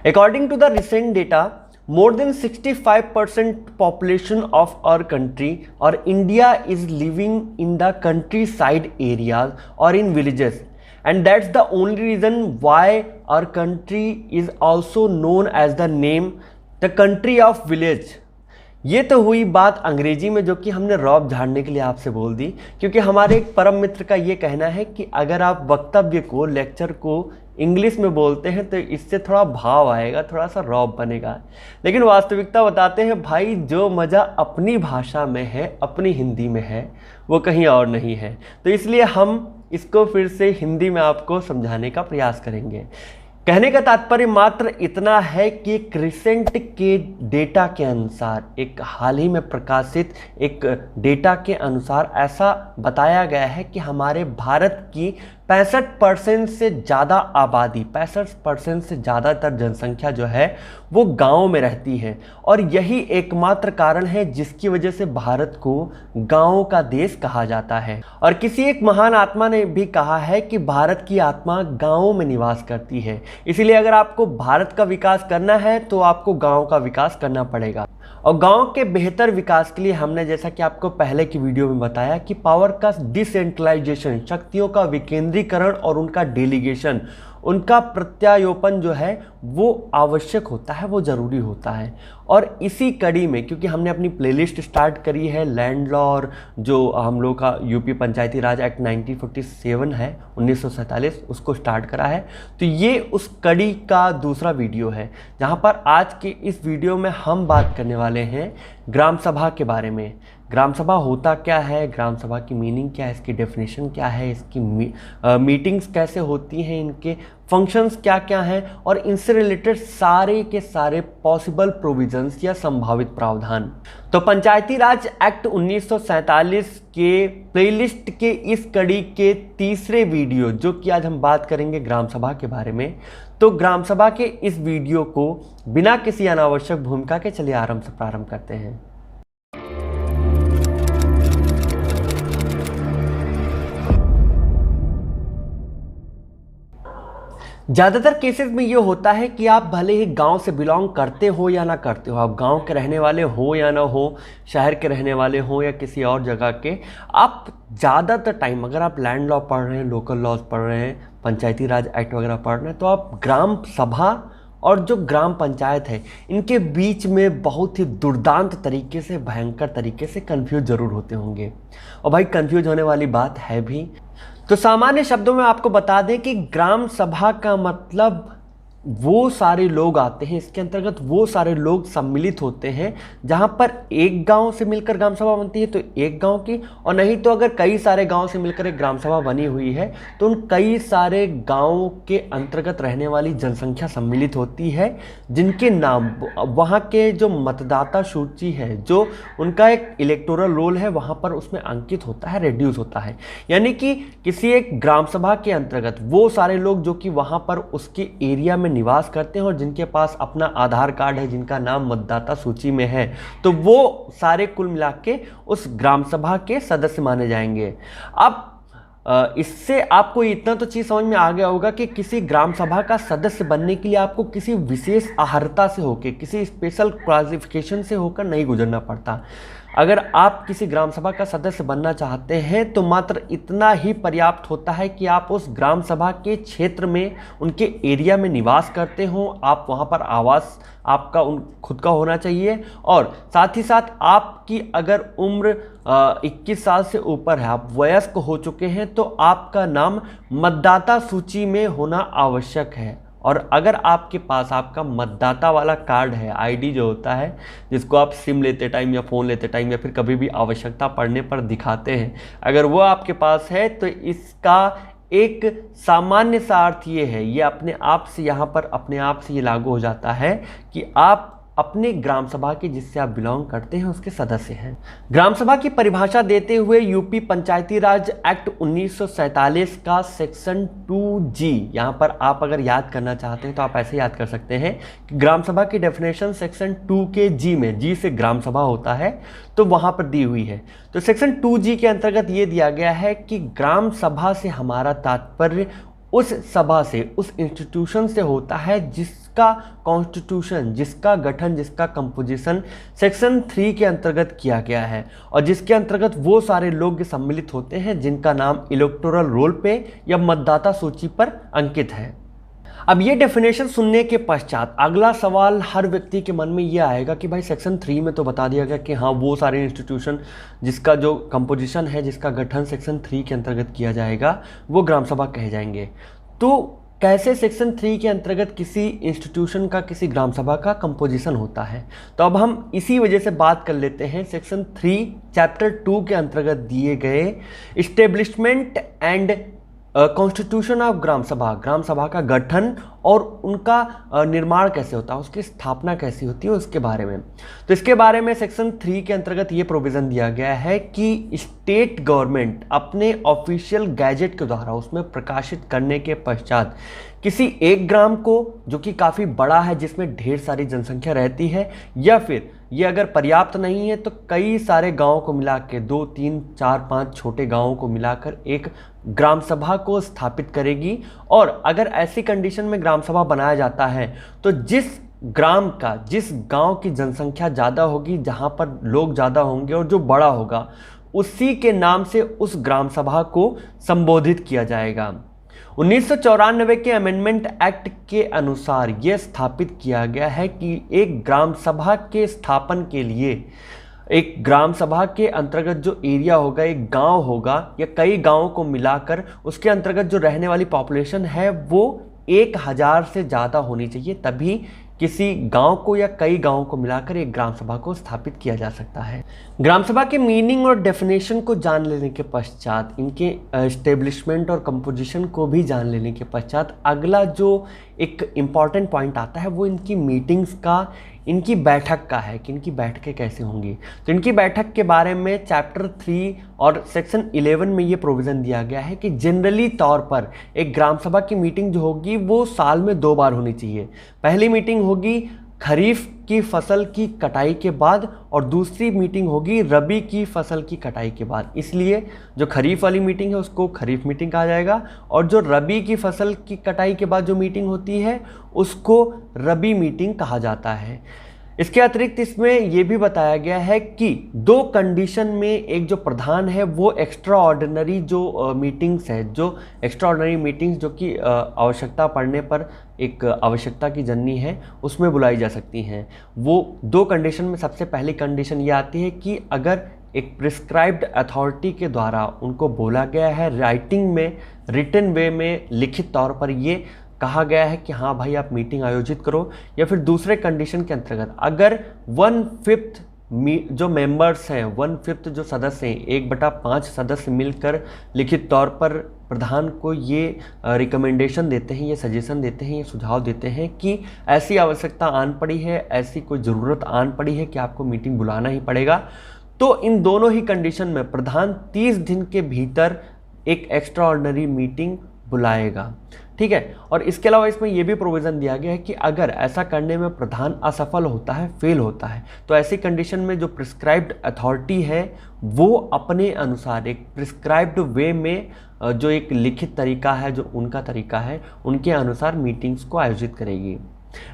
According to the recent data, more than 65% population of our country or India is living in the countryside areas or in villages, and that's the only reason why our country is also known as the name the country of village। ये तो हुई बात अंग्रेजी में जो कि हमने रौब झाड़ने के लिए आपसे बोल दी, क्योंकि हमारे एक परम मित्र का ये कहना है कि अगर आप वक्तव्य को, लेक्चर को इंग्लिश में बोलते हैं तो इससे थोड़ा भाव आएगा, थोड़ा सा रौब बनेगा। लेकिन वास्तविकता बताते हैं भाई, जो मज़ा अपनी भाषा में है, अपनी हिंदी में है, वो कहीं और नहीं है। तो इसलिए हम इसको फिर से हिंदी में आपको समझाने का प्रयास करेंगे। कहने का तात्पर्य मात्र इतना है कि क्रिसेंट के डेटा के अनुसार, एक हाल ही में प्रकाशित एक डेटा के अनुसार ऐसा बताया गया है कि हमारे भारत की 65% से ज़्यादा आबादी, 65% से ज़्यादातर जनसंख्या जो है वो गाँव में रहती है। और यही एकमात्र कारण है जिसकी वजह से भारत को गाँव का देश कहा जाता है। और किसी एक महान आत्मा ने भी कहा है कि भारत की आत्मा गाँव में निवास करती है। इसीलिए अगर आपको भारत का विकास करना है तो आपको गाँव का विकास करना पड़ेगा। और गांव के बेहतर विकास के लिए हमने, जैसा कि आपको पहले की वीडियो में बताया, कि पावर का डिसेंट्रलाइजेशन, शक्तियों का विकेंद्रीकरण और उनका डेलीगेशन, उनका प्रत्यारोपण जो है वो आवश्यक होता है, वो ज़रूरी होता है। और इसी कड़ी में, क्योंकि हमने अपनी प्लेलिस्ट स्टार्ट करी है लैंड लॉ और जो हम लोग का यूपी पंचायती राज एक्ट 1947 है, 1947, उसको स्टार्ट करा है, तो ये उस कड़ी का दूसरा वीडियो है जहाँ पर आज के इस वीडियो में हम बात करने वाले हैं ग्राम सभा के बारे में। ग्राम सभा होता क्या है, ग्राम सभा की मीनिंग क्या है, इसकी डेफिनेशन क्या है, इसकी मीटिंग्स कैसे होती हैं, इनके फंक्शंस क्या क्या हैं, और इनसे रिलेटेड सारे के सारे पॉसिबल प्रोविजंस या संभावित प्रावधान। तो पंचायती राज एक्ट 1947 के प्लेलिस्ट के इस कड़ी के तीसरे वीडियो, जो कि आज हम बात करेंगे ग्राम सभा के बारे में, तो ग्राम सभा के इस वीडियो को बिना किसी अनावश्यक भूमिका के चलिए आरंभ से प्रारंभ करते हैं। ज़्यादातर केसेस में ये होता है कि आप भले ही गांव से बिलोंग करते हो या ना करते हो, आप गांव के रहने वाले हो या ना हो, शहर के रहने वाले हो या किसी और जगह के, आप ज़्यादातर टाइम अगर आप लैंड लॉ पढ़ रहे हैं, लोकल लॉज पढ़ रहे हैं, पंचायती राज एक्ट वगैरह पढ़ रहे हैं, तो आप ग्राम सभा और जो ग्राम पंचायत है इनके बीच में बहुत ही दुर्दांत तरीके से, भयंकर तरीके से कंफ्यूज ज़रूर होते होंगे। और भाई कंफ्यूज होने वाली बात है भी। तो सामान्य शब्दों में आपको बता दें कि ग्राम सभा का मतलब वो सारे लोग आते हैं, इसके अंतर्गत वो सारे लोग सम्मिलित होते हैं जहां पर एक गांव से मिलकर ग्राम सभा बनती है तो एक गांव की, और नहीं तो अगर कई सारे गांव से मिलकर एक ग्राम सभा बनी हुई है तो उन कई सारे गांवों के अंतर्गत रहने वाली जनसंख्या सम्मिलित होती है, जिनके नाम वहां के जो मतदाता सूची है, जो उनका एक इलेक्टोरल रोल है, वहां पर उसमें अंकित होता है, रेड्यूस होता है। यानी कि किसी एक ग्राम सभा के अंतर्गत वो सारे लोग जो कि वहां पर उसके एरिया में निवास करते हैं और जिनके पास अपना आधार कार्ड है, जिनका नाम मतदाता सूची में है, तो वो सारे कुल मिला के उस ग्राम सभा के सदस्य माने जाएंगे। अब इससे आपको इतना तो चीज़ समझ में आ गया होगा कि किसी ग्राम सभा का सदस्य बनने के लिए आपको किसी विशेष अर्हता से होकर, किसी स्पेशल क्वालिफिकेशन से होकर नहीं गुजरना पड़ता। अगर आप किसी ग्राम सभा का सदस्य बनना चाहते हैं तो मात्र इतना ही पर्याप्त होता है कि आप उस ग्राम सभा के क्षेत्र में, उनके एरिया में निवास करते हो, आप वहां पर आवास आपका खुद का होना चाहिए, और साथ ही साथ आपकी अगर उम्र 21 साल से ऊपर है, आप वयस्क हो चुके हैं, तो आपका नाम मतदाता सूची में होना आवश्यक है। और अगर आपके पास आपका मतदाता वाला कार्ड है, आईडी जो होता है, जिसको आप सिम लेते टाइम या फ़ोन लेते टाइम या फिर कभी भी आवश्यकता पड़ने पर दिखाते हैं, अगर वो आपके पास है तो इसका एक सामान्य सा अर्थ ये है, ये अपने आप से यहाँ पर अपने आप से ये लागू हो जाता है कि आप अपने ग्राम सभा के, जिससे आप बिलोंग करते हैं, उसके सदस्य हैं। ग्राम सभा की परिभाषा देते हुए यूपी पंचायती राज एक्ट 1947 का सेक्शन 2G, यहाँ पर आप अगर याद करना चाहते हैं तो आप ऐसे याद कर सकते हैं कि ग्राम सभा की डेफिनेशन सेक्शन 2 के G में, G से ग्राम सभा होता है, तो वहाँ पर दी हुई है। तो सेक्शन 2G के अंतर्गत ये दिया गया है कि ग्राम सभा से हमारा तात्पर्य उस सभा से, उस इंस्टीट्यूशन से होता है जिसका कॉन्स्टिट्यूशन, जिसका गठन, जिसका कंपोजिशन सेक्शन 3 के अंतर्गत किया गया है और जिसके अंतर्गत वो सारे लोग सम्मिलित होते हैं जिनका नाम इलेक्टोरल रोल पे या मतदाता सूची पर अंकित है। अब ये डेफिनेशन सुनने के पश्चात अगला सवाल हर व्यक्ति के मन में ये आएगा कि भाई सेक्शन 3 में तो बता दिया गया कि हाँ वो सारे इंस्टीट्यूशन जिसका जो कंपोजिशन है, जिसका गठन सेक्शन 3 के अंतर्गत किया जाएगा वो ग्राम सभा कहे जाएंगे। तो कैसे सेक्शन 3 के अंतर्गत किसी इंस्टीट्यूशन का, किसी ग्राम सभा का कंपोजिशन होता है? तो अब हम इसी वजह से बात कर लेते हैं सेक्शन 3 चैप्टर 2 के अंतर्गत दिए गए establishment and constitution of gram सभा का गठन और उनका निर्माण कैसे होता है, उसकी स्थापना कैसी होती है, उसके बारे में। तो इसके बारे में सेक्शन 3 के अंतर्गत ये प्रोविज़न दिया गया है कि स्टेट गवर्नमेंट अपने ऑफिशियल गैजेट के द्वारा उसमें प्रकाशित करने के पश्चात किसी एक ग्राम को, जो कि काफ़ी बड़ा है, जिसमें ढेर सारी जनसंख्या रहती है, या फिर ये अगर पर्याप्त नहीं है तो कई सारे गाँवों को मिला के 2, 3, 4, 5 छोटे गाँवों को मिलाकर एक ग्राम सभा को स्थापित करेगी। और अगर ऐसी कंडीशन में ग्राम सभा बनाया जाता है तो जिस ग्राम का, जिस गांव की जनसंख्या ज़्यादा होगी, जहां पर लोग ज़्यादा होंगे और जो बड़ा होगा, उसी के नाम से उस ग्राम सभा को संबोधित किया जाएगा। 1994 के अमेंडमेंट एक्ट के अनुसार यह स्थापित किया गया है कि एक ग्राम सभा के स्थापन के लिए, एक ग्राम सभा के अंतर्गत जो एरिया होगा, एक गांव होगा या कई गांवों को मिलाकर उसके अंतर्गत जो रहने वाली पॉपुलेशन है वो 1000 से ज़्यादा होनी चाहिए, तभी किसी गांव को या कई गांवों को मिलाकर एक ग्राम सभा को स्थापित किया जा सकता है। ग्राम सभा के मीनिंग और डेफिनेशन को जान लेने के पश्चात, इनके एस्टेब्लिशमेंट और कंपोजिशन को भी जान लेने के पश्चात अगला जो एक इम्पॉर्टेंट पॉइंट आता है वो इनकी मीटिंग्स का, इनकी बैठक का है कि इनकी बैठकें कैसे होंगी। तो इनकी बैठक के बारे में चैप्टर 3 और सेक्शन 11 में ये प्रोविज़न दिया गया है कि जनरली तौर पर एक ग्राम सभा की मीटिंग जो होगी वो साल में 2 बार होनी चाहिए। पहली मीटिंग होगी खरीफ की फसल की कटाई के बाद और दूसरी मीटिंग होगी रबी की फसल की कटाई के बाद। इसलिए जो खरीफ वाली मीटिंग है उसको खरीफ मीटिंग कहा जाएगा और जो रबी की फसल की कटाई के बाद जो मीटिंग होती है उसको रबी मीटिंग कहा जाता है। इसके अतिरिक्त इसमें यह भी बताया गया है कि 2 कंडीशन में एक जो प्रधान है वो एक्स्ट्रा ऑर्डिनरी जो मीटिंग्स है, जो एक्स्ट्रा ऑर्डिनरी मीटिंग्स जो कि आवश्यकता पड़ने पर एक आवश्यकता की जननी है उसमें बुलाई जा सकती हैं। वो 2 कंडीशन में सबसे पहली कंडीशन ये आती है कि अगर एक प्रिस्क्राइब्ड अथॉरिटी के द्वारा उनको बोला गया है, राइटिंग में, रिटन वे में, लिखित तौर पर ये कहा गया है कि हाँ भाई आप मीटिंग आयोजित करो, या फिर दूसरे कंडीशन के अंतर्गत अगर 1/5 जो मेंबर्स हैं, 1/5 जो सदस्य हैं, 1/5 सदस्य मिलकर लिखित तौर पर प्रधान को ये रिकमेंडेशन देते हैं, ये सजेशन देते हैं, ये सुझाव देते हैं कि ऐसी आवश्यकता आन पड़ी है, ऐसी कोई ज़रूरत आन पड़ी है कि आपको मीटिंग बुलाना ही पड़ेगा, तो इन दोनों ही कंडीशन में प्रधान 30 दिन के भीतर एक एक्स्ट्रा ऑर्डिनरी मीटिंग बुलाएगा। ठीक है। और इसके अलावा इसमें यह भी प्रोविज़न दिया गया है कि अगर ऐसा करने में प्रधान असफल होता है, फेल होता है, तो ऐसी कंडीशन में जो प्रिस्क्राइब्ड अथॉरिटी है वो अपने अनुसार एक प्रिस्क्राइब्ड वे में जो एक लिखित तरीका है, जो उनका तरीका है, उनके अनुसार मीटिंग्स को आयोजित करेगी।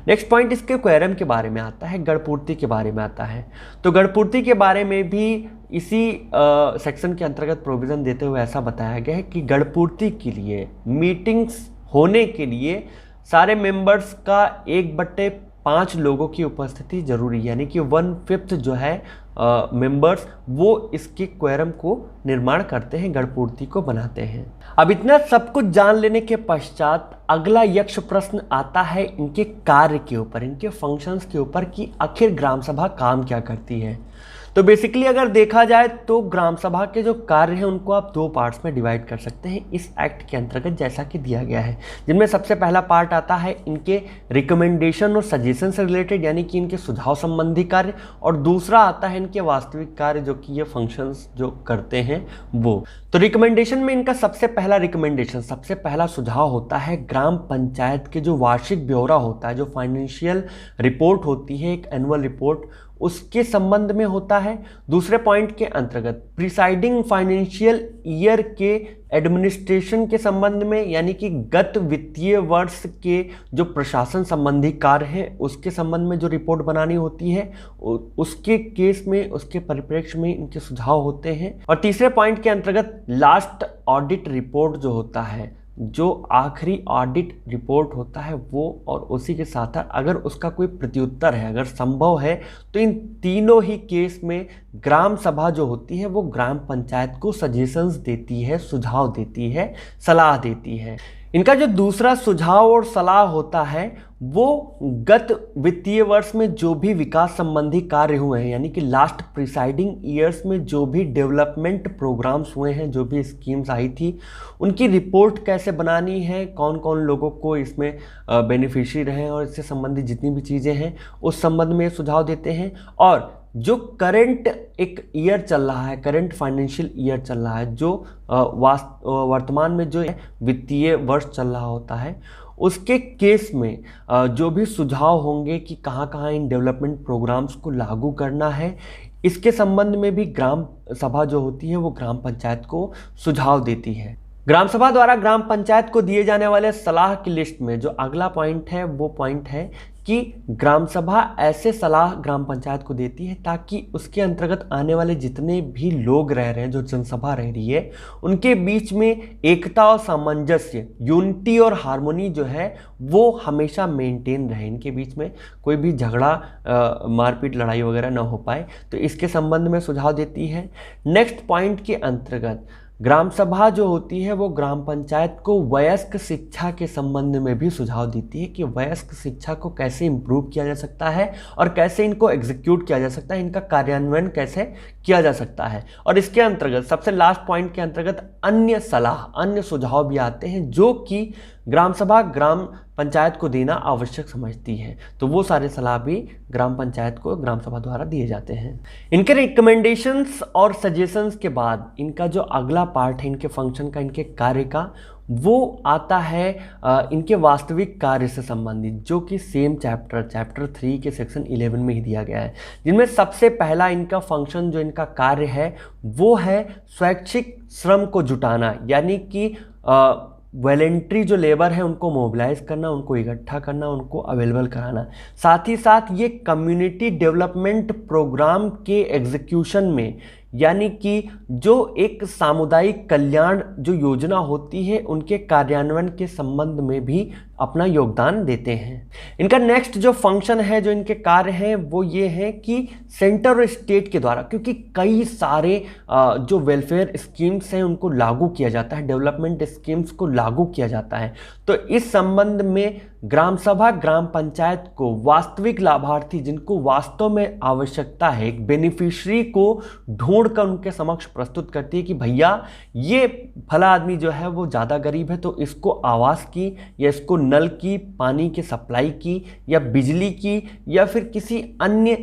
नेक्स्ट पॉइंट इसके क्वेरम के बारे में आता है, गणपूर्ति के बारे में आता है। तो गणपूर्ति के बारे में भी इसी सेक्शन के अंतर्गत प्रोविज़न देते हुए ऐसा बताया गया है कि गणपूर्ति के लिए, मीटिंग्स होने के लिए सारे मेंबर्स का 1/5 लोगों की उपस्थिति जरूरी है, यानी कि 1/5 जो है मेंबर्स वो इसके क्वेरम को निर्माण करते हैं, गणपूर्ति को बनाते हैं। अब इतना सब कुछ जान लेने के पश्चात अगला यक्ष प्रश्न आता है इनके कार्य के ऊपर, इनके फंक्शंस के ऊपर कि आखिर ग्राम सभा काम क्या करती है। तो बेसिकली अगर देखा जाए तो ग्राम सभा के जो कार्य हैं उनको आप 2 पार्ट्स में डिवाइड कर सकते हैं इस एक्ट के अंतर्गत, जैसा कि दिया गया है, जिनमें सबसे पहला पार्ट आता है इनके रिकमेंडेशन और सजेशन से रिलेटेड, यानी कि इनके सुझाव संबंधी कार्य, और दूसरा आता है इनके वास्तविक कार्य जो कि ये फंक्शंस जो करते हैं वो। तो रिकमेंडेशन में इनका सबसे पहला रिकमेंडेशन, सबसे पहला सुझाव होता है ग्राम पंचायत के जो वार्षिक ब्यौरा होता है, जो फाइनेंशियल रिपोर्ट होती है, एक एनुअल रिपोर्ट, उसके संबंध में होता है। दूसरे पॉइंट के अंतर्गत प्रिसाइडिंग फाइनेंशियल ईयर के एडमिनिस्ट्रेशन के संबंध में, यानी कि गत वित्तीय वर्ष के जो प्रशासन संबंधी कार्य है उसके संबंध में जो रिपोर्ट बनानी होती है, उसके केस में, उसके परिप्रेक्ष्य में इनके सुझाव होते हैं। और तीसरे पॉइंट के अंतर्गत लास्ट ऑडिट रिपोर्ट जो होता है, जो आखिरी ऑडिट रिपोर्ट होता है वो, और उसी के साथ अगर उसका कोई प्रत्युत्तर है, अगर संभव है, तो इन तीनों ही केस में ग्राम सभा जो होती है वो ग्राम पंचायत को सजेशंस देती है, सुझाव देती है, सलाह देती है। इनका जो दूसरा सुझाव और सलाह होता है वो गत वित्तीय वर्ष में जो भी विकास संबंधी कार्य हुए हैं, यानी कि लास्ट प्रिसाइडिंग ईयर्स में जो भी डेवलपमेंट प्रोग्राम्स हुए हैं, जो भी स्कीम्स आई थी, उनकी रिपोर्ट कैसे बनानी है, कौन कौन लोगों को इसमें बेनिफिशियरी रहे हैं, और इससे संबंधित जितनी भी चीज़ें हैं उस संबंध में सुझाव देते हैं। और जो करंट एक ईयर चल रहा है, करंट फाइनेंशियल ईयर चल रहा है, जो वर्तमान में जो वित्तीय वर्ष चल रहा होता है, उसके केस में जो भी सुझाव होंगे कि कहाँ कहाँ इन डेवलपमेंट प्रोग्राम्स को लागू करना है, इसके संबंध में भी ग्राम सभा जो होती है वो ग्राम पंचायत को सुझाव देती है। ग्राम सभा द्वारा ग्राम पंचायत को दिए जाने वाले सलाह की लिस्ट में जो अगला पॉइंट है वो पॉइंट है कि ग्राम सभा ऐसे सलाह ग्राम पंचायत को देती है ताकि उसके अंतर्गत आने वाले जितने भी लोग रह रहे हैं, जो जनसभा रह रही है, उनके बीच में एकता और सामंजस्य, यूनिटी और हार्मोनी जो है वो हमेशा मेंटेन रहे, इनके बीच में कोई भी झगड़ा, मारपीट, लड़ाई वगैरह ना हो पाए, तो इसके संबंध में सुझाव देती है। नेक्स्ट पॉइंट के अंतर्गत ग्राम सभा जो होती है वो ग्राम पंचायत को वयस्क शिक्षा के संबंध में भी सुझाव देती है कि वयस्क शिक्षा को कैसे इम्प्रूव किया जा सकता है और कैसे इनको एग्जीक्यूट किया जा सकता है, इनका कार्यान्वयन कैसे किया जा सकता है। और इसके अंतर्गत सबसे लास्ट पॉइंट के अंतर्गत अन्य सलाह, अन्य सुझाव भी आते हैं जो कि ग्राम सभा ग्राम पंचायत को देना आवश्यक समझती है, तो वो सारे सलाह भी ग्राम पंचायत को ग्राम सभा द्वारा दिए जाते हैं। इनके रिकमेंडेशंस और सजेशंस के बाद इनका जो अगला पार्ट है इनके फंक्शन का, इनके कार्य का, वो आता है इनके वास्तविक कार्य से संबंधित, जो कि सेम चैप्टर 3 के सेक्शन 11 में ही दिया गया है, जिनमें सबसे पहला इनका फंक्शन, जो इनका कार्य है वो है स्वैच्छिक श्रम को जुटाना, यानी कि वॉलेंट्री जो लेबर है उनको मोबिलाइज करना, उनको इकट्ठा करना, उनको अवेलेबल कराना। साथ ही साथ ये कम्युनिटी डेवलपमेंट प्रोग्राम के एग्जीक्यूशन में, यानी कि जो एक सामुदायिक कल्याण जो योजना होती है उनके कार्यान्वयन के संबंध में भी अपना योगदान देते हैं। इनका नेक्स्ट जो फंक्शन है, जो इनके कार्य हैं, वो ये है कि सेंटर और स्टेट के द्वारा, क्योंकि कई सारे जो वेलफेयर स्कीम्स हैं उनको लागू किया जाता है, डेवलपमेंट स्कीम्स को लागू किया जाता है, तो इस संबंध में ग्राम सभा ग्राम पंचायत को वास्तविक लाभार्थी, जिनको वास्तव में आवश्यकता है, एक बेनिफिशियरी को ढूंढ कर उनके समक्ष प्रस्तुत करती है कि भैया ये फला आदमी जो है वो ज़्यादा गरीब है, तो इसको आवास की या इसको नल की, पानी के सप्लाई की या बिजली की या फिर किसी अन्य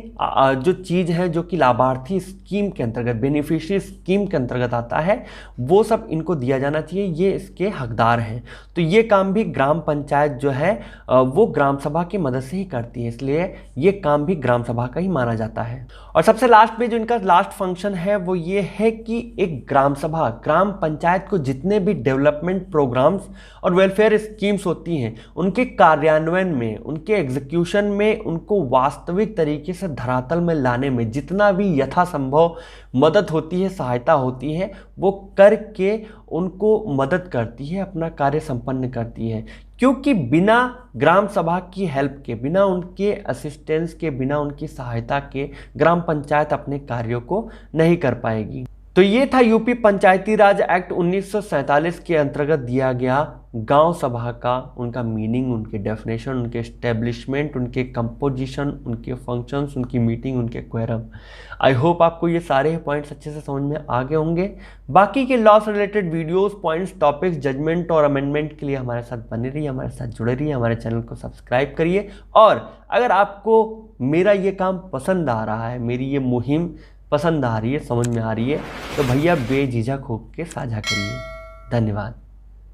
जो चीज़ है जो कि लाभार्थी स्कीम के अंतर्गत, बेनिफिशियरी स्कीम के अंतर्गत आता है, वो सब इनको दिया जाना चाहिए, ये इसके हकदार हैं। तो ये काम भी ग्राम पंचायत जो है वो ग्राम सभा की मदद से ही करती है, इसलिए ये काम भी ग्राम सभा का ही माना जाता है। और सबसे लास्ट में जो इनका लास्ट फंक्शन है वो ये है कि एक ग्राम सभा ग्राम पंचायत को जितने भी डेवलपमेंट प्रोग्राम्स और वेलफेयर स्कीम्स होती हैं उनके कार्यान्वयन में, उनके एग्जीक्यूशन में, उनको वास्तविक तरीके से धरातल में लाने में जितना भी यथासंभव मदद होती है, सहायता होती है, वो करके उनको मदद करती है, अपना कार्य संपन्न करती है। क्योंकि बिना ग्राम सभा की हेल्प के, बिना उनके असिस्टेंस के, बिना उनकी सहायता के ग्राम पंचायत अपने कार्यों को नहीं कर पाएगी। तो ये था यूपी पंचायती राज एक्ट 1947 के अंतर्गत दिया गया गांव सभा का, उनका मीनिंग, उनके डेफिनेशन, उनके एस्टेब्लिशमेंट, उनके कंपोजिशन, उनके फंक्शंस, उनकी मीटिंग, उनके क्वेरम। आई होप आपको ये सारे पॉइंट्स अच्छे से समझ में आ गए होंगे। बाकी के लॉ से related videos, points, topics, judgement और अमेंडमेंट के लिए हमारे साथ बने रहिए, हमारे साथ जुड़े रहिए, हमारे चैनल को सब्सक्राइब करिए। और अगर आपको मेरा ये काम पसंद आ रहा है, मेरी ये मुहिम पसंद आ रही है, समझ में आ रही है, तो भैया बेझिझक होकर साझा करिए। धन्यवाद।